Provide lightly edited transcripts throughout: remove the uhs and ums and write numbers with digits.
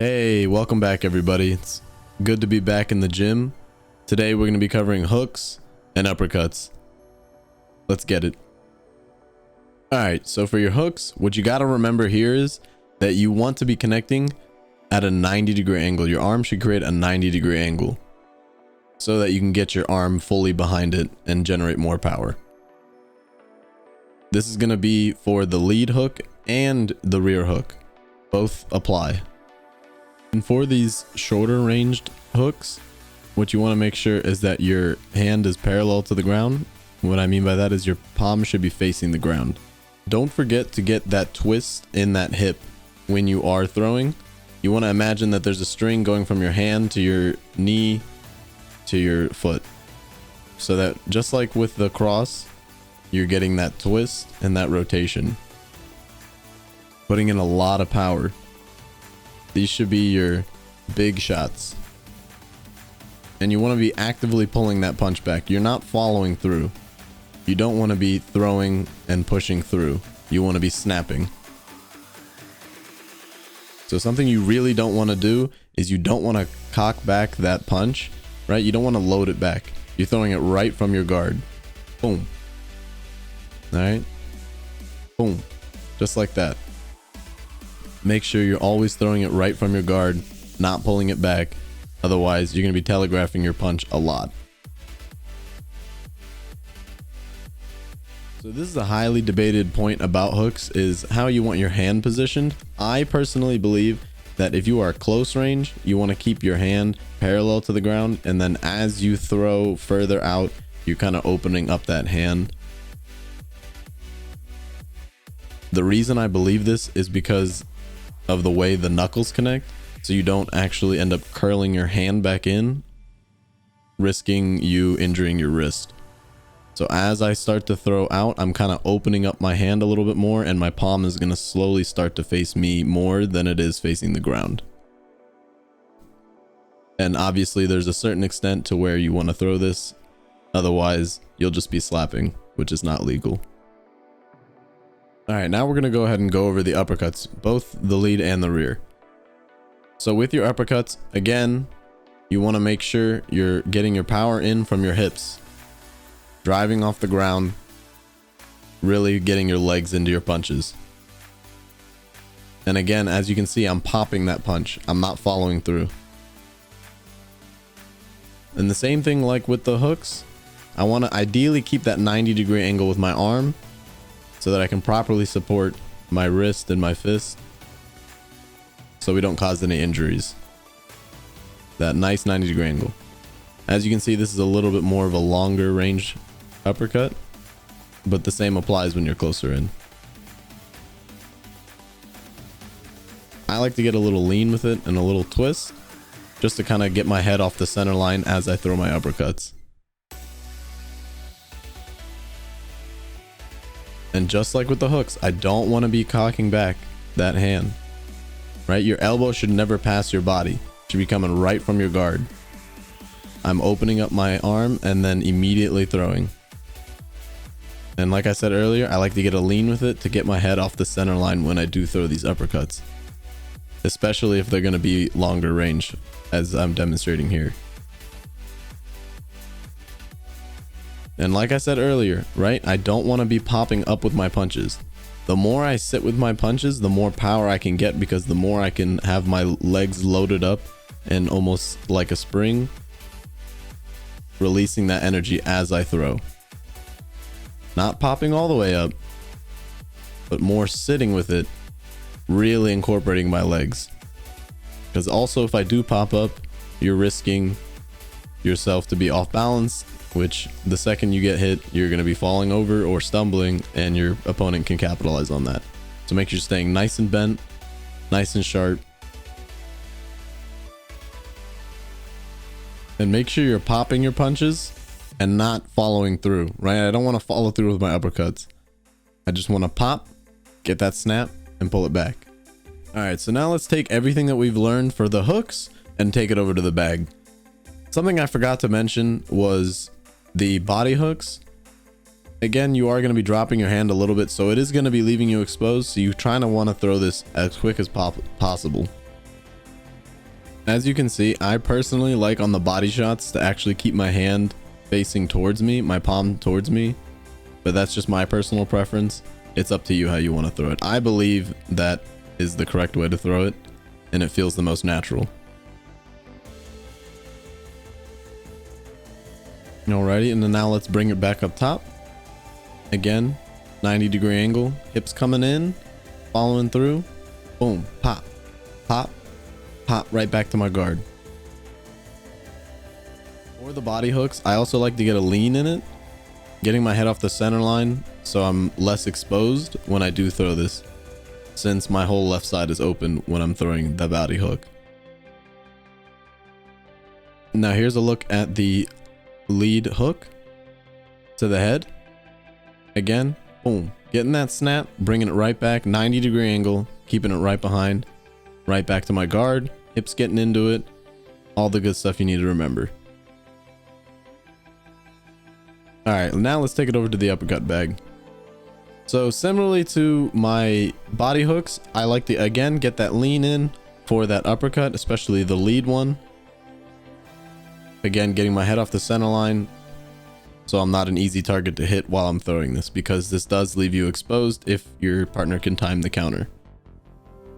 Hey, welcome back everybody. It's good to be back in the gym. Today we're going to be covering hooks and uppercuts. Let's get it. Alright, so for your hooks, what you got to remember here is that you want to be connecting at a 90-degree angle. Your arm should create a 90-degree angle so that you can get your arm fully behind it and generate more power. This is going to be for the lead hook and the rear hook. Both apply. And for these shorter ranged hooks, what you want to make sure is that your hand is parallel to the ground. What I mean by that is your palm should be facing the ground. Don't forget to get that twist in that hip when you are throwing. You want to imagine that there's a string going from your hand to your knee to your foot. So that just like with the cross, you're getting that twist and that rotation. Putting in a lot of power. These should be your big shots. And you want to be actively pulling that punch back. You're not following through. You don't want to be throwing and pushing through. You want to be snapping. So something you really don't want to do is you don't want to cock back that punch, right? You don't want to load it back. You're throwing it right from your guard. Boom. All right. Boom. Just like that. Make sure you're always throwing it right from your guard, not pulling it back. Otherwise, you're going to be telegraphing your punch a lot. So this is a highly debated point about hooks, is how you want your hand positioned. I personally believe that if you are close range, you want to keep your hand parallel to the ground. And then as you throw further out, you're kind of opening up that hand. The reason I believe this is because of the way the knuckles connect, so you don't actually end up curling your hand back in, risking you injuring your wrist. So as I start to throw out, I'm kind of opening up my hand a little bit more, and my palm is going to slowly start to face me more than it is facing the ground. And obviously there's a certain extent to where you want to throw this, otherwise you'll just be slapping, which is not legal. Alright, now we're going to go ahead and go over the uppercuts, both the lead and the rear. So with your uppercuts, again, you want to make sure you're getting your power in from your hips, driving off the ground, really getting your legs into your punches. And again, as you can see, I'm popping that punch. I'm not following through. And the same thing like with the hooks, I want to ideally keep that 90-degree angle with my arm, so that I can properly support my wrist and my fist, so we don't cause any injuries. That nice 90-degree angle. As you can see, this is a little bit more of a longer range uppercut, but the same applies when you're closer in. I like to get a little lean with it and a little twist, just to kind of get my head off the center line as I throw my uppercuts. And just like with the hooks, I don't want to be cocking back that hand, right? Your elbow should never pass your body. It should be coming right from your guard. I'm opening up my arm and then immediately throwing. And like I said earlier, I like to get a lean with it to get my head off the center line when I do throw these uppercuts, especially if they're going to be longer range, as I'm demonstrating here. And like I said earlier, right, I don't want to be popping up with my punches. The more I sit with my punches, the more power I can get, because the more I can have my legs loaded up and almost like a spring, releasing that energy as I throw. Not popping all the way up, but more sitting with it, really incorporating my legs. Because also if I do pop up, you're risking yourself to be off balance, which the second you get hit, you're going to be falling over or stumbling, and your opponent can capitalize on that. So make sure you're staying nice and bent, nice and sharp. And make sure you're popping your punches and not following through, right? I don't want to follow through with my uppercuts. I just want to pop, get that snap, and pull it back. All right, so now let's take everything that we've learned for the hooks and take it over to the bag. Something I forgot to mention was the body hooks. Again, you are going to be dropping your hand a little bit, so it is going to be leaving you exposed. So you trying to want to throw this as quick as possible. As you can see, I personally like on the body shots to actually keep my hand facing towards me, my palm towards me, but that's just my personal preference. It's up to you how you want to throw it. I believe that is the correct way to throw it, and it feels the most natural. Alrighty, and then now let's bring it back up top. Again, 90-degree angle, hips coming in, following through, boom, pop, pop, pop, right back to my guard. For the body hooks, I also like to get a lean in it, getting my head off the center line so I'm less exposed when I do throw this, since my whole left side is open when I'm throwing the body hook. Now here's a look at the lead hook to the head. Again, boom, getting that snap, bringing it right back, 90-degree angle, keeping it right behind, right back to my guard, hips getting into it, all the good stuff you need to remember. All right, now let's take it over to the uppercut bag. So similarly to my body hooks, I like to again get that lean in for that uppercut, especially the lead one. Again, getting my head off the center line so I'm not an easy target to hit while I'm throwing this, because this does leave you exposed if your partner can time the counter.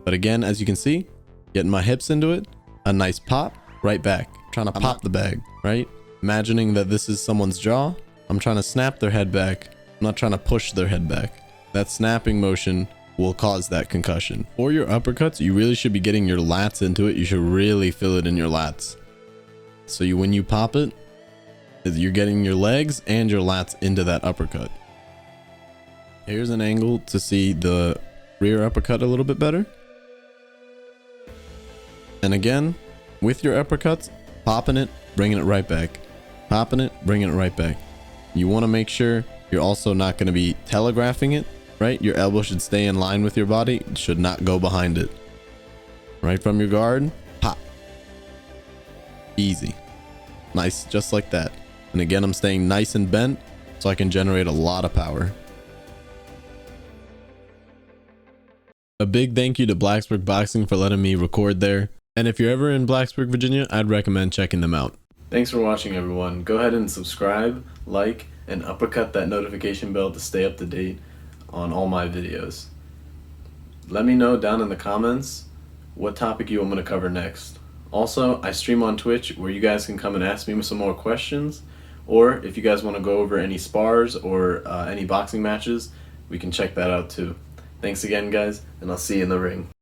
But again, as you can see, getting my hips into it, a nice pop, right back, trying to pop the bag, right? Imagining that this is someone's jaw, I'm trying to snap their head back. I'm not trying to push their head back. That snapping motion will cause that concussion. For your uppercuts, you really should be getting your lats into it. You should really feel it in your lats. So when you pop it, you're getting your legs and your lats into that uppercut. Here's an angle to see the rear uppercut a little bit better. And again, with your uppercuts, popping it, bringing it right back. Popping it, bringing it right back. You want to make sure you're also not going to be telegraphing it, right? Your elbow should stay in line with your body. It should not go behind it. Right from your guard, pop. Easy. Nice, just like that. And again, I'm staying nice and bent so I can generate a lot of power. A big thank you to Blacksburg Boxing for letting me record there. And if you're ever in Blacksburg, Virginia, I'd recommend checking them out. Thanks for watching, everyone. Go ahead and subscribe, like, and uppercut that notification bell to stay up to date on all my videos. Let me know down in the comments what topic you want me to cover next. Also, I stream on Twitch where you guys can come and ask me some more questions, or if you guys want to go over any spars or any boxing matches, we can check that out too. Thanks again, guys, and I'll see you in the ring.